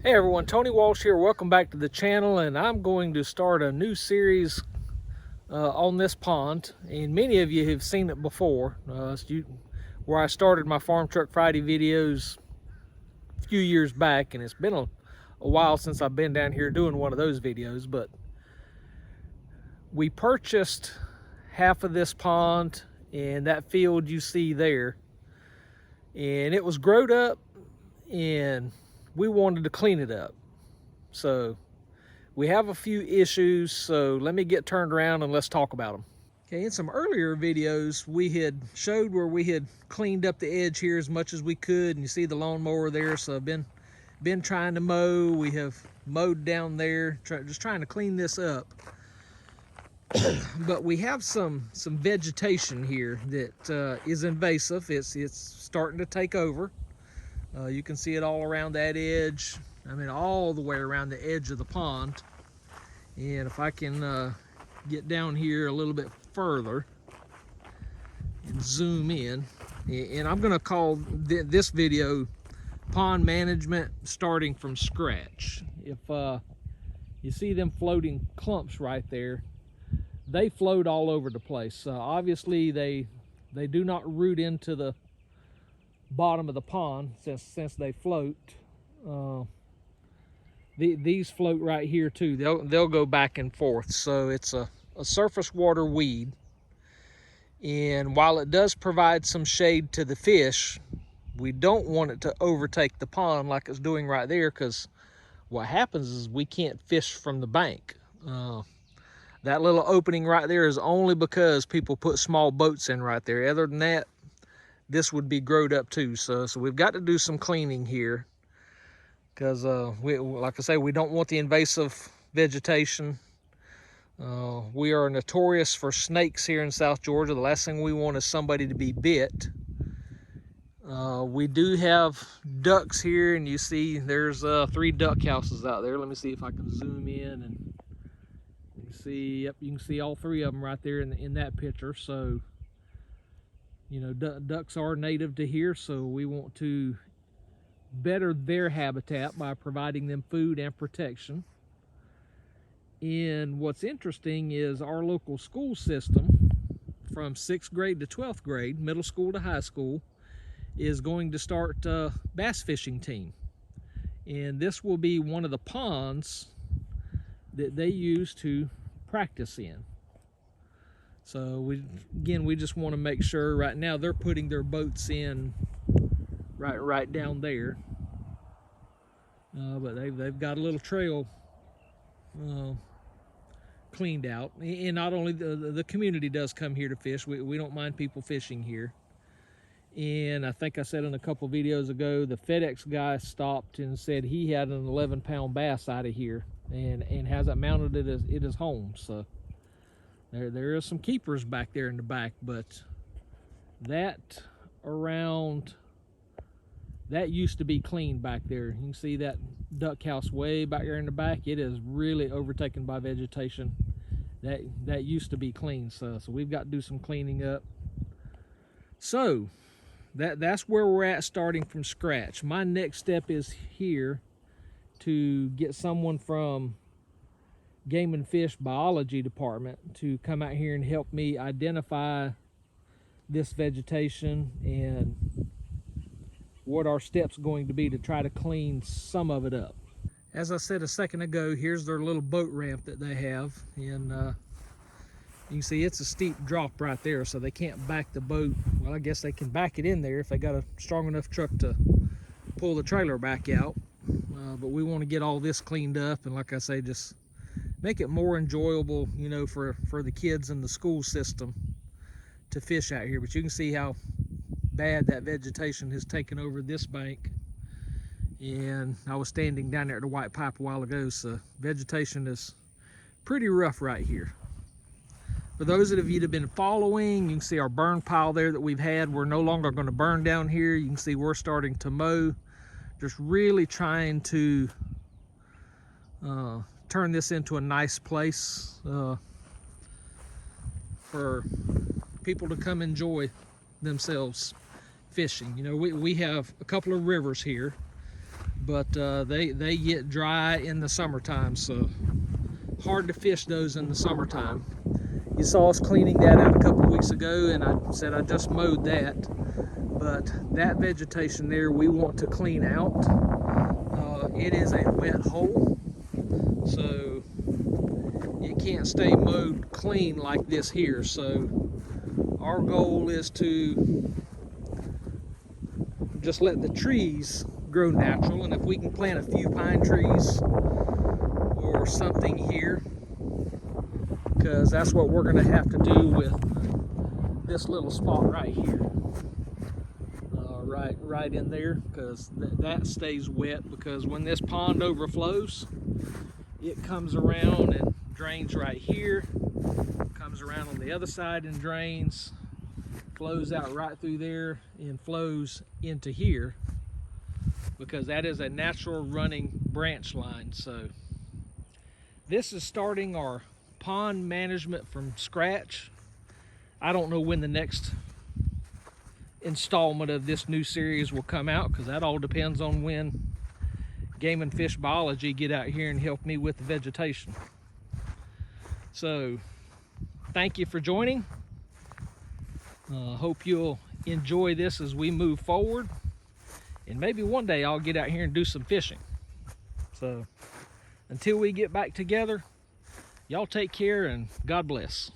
Hey everyone, Tony Walsh here. Welcome back to the channel, and I'm going to start a new series on this pond. And many of you have seen it before, where I started my Farm Truck Friday videos a few years back, and it's been a while since I've been down here doing one of those videos. But we purchased half of this pond and that field you see there, and it was growed up, and we wanted to clean it up. So we have a few issues, so let me get turned around and let's talk about them. Okay, in some earlier videos, we had showed where we had cleaned up the edge here as much as we could, and you see the lawnmower there. So I've been trying to mow. We have mowed down there, just trying to clean this up. But we have some vegetation here that is invasive. It's starting to take over. You can see it all around that edge. I mean, all the way around the edge of the pond. And if I can get down here a little bit further and zoom in, and I'm gonna call this video Pond Management Starting from Scratch. If you see them floating clumps right there, they float all over the place. Obviously they do not root into the bottom of the pond since they float. These float right here too. They'll go back and forth. So it's a surface water weed, and while it does provide some shade to the fish, we don't want it to overtake the pond like it's doing right there, because what happens is we can't fish from the bank. That little opening right there is only because people put small boats in right there. Other than that, this would be growed up too. So we've got to do some cleaning here, because like I say, we don't want the invasive vegetation. We are notorious for snakes here in South Georgia. The last thing we want is somebody to be bit. We do have ducks here, and you see there's 3 duck houses out there. Let me see if I can zoom in, and you can see, yep, you can see all 3 of them right there in that picture. So you know, ducks are native to here, so we want to better their habitat by providing them food and protection. And what's interesting is our local school system, from 6th grade to 12th grade, middle school to high school, is going to start a bass fishing team. And this will be one of the ponds that they use to practice in. So we just want to make sure. Right now they're putting their boats in right down there, but they've got a little trail cleaned out. And not only the community does come here to fish, we don't mind people fishing here. And I think I said in a couple videos ago, the FedEx guy stopped and said he had an 11-pound bass out of here, and has it mounted at his home. So there is some keepers back there in the back, but that used to be clean back there. You can see that duck house way back there in the back. It is really overtaken by vegetation. That used to be clean, so we've got to do some cleaning up. So that's where we're at, starting from scratch. My next step is here to get someone from Game and Fish Biology Department to come out here and help me identify this vegetation and what our steps going to be to try to clean some of it up. As I said a second ago, here's their little boat ramp that they have, and you can see it's a steep drop right there, so they can't back the boat. Well, I guess they can back it in there if they got a strong enough truck to pull the trailer back out. But we want to get all this cleaned up, and like I say, just make it more enjoyable, you know, for the kids in the school system to fish out here. But you can see how bad that vegetation has taken over this bank. And I was standing down there at the white pipe a while ago, so vegetation is pretty rough right here. For those of you that have been following, you can see our burn pile there that we've had. We're no longer going to burn down here. You can see we're starting to mow, just really trying to turn this into a nice place for people to come enjoy themselves fishing. You know, we have a couple of rivers here, but they get dry in the summertime, so hard to fish those in the summertime. You saw us cleaning that out a couple weeks ago, and I said I just mowed that, but that vegetation there we want to clean out. It is a wet hole, so it can't stay mowed clean like this here. So our goal is to just let the trees grow natural, and if we can plant a few pine trees or something here, because that's what we're going to have to do with this little spot right here, right in there, because that stays wet, because when this pond overflows, it comes around and drains right here, comes around on the other side and drains, flows out right through there and flows into here, because that is a natural running branch line. So this is starting our pond management from scratch. I don't know when the next installment of this new series will come out, because that all depends on when Game and Fish Biology get out here and help me with the vegetation. So thank you for joining. Hope you'll enjoy this as we move forward, and maybe one day I'll get out here and do some fishing. So until we get back together, y'all take care and God bless.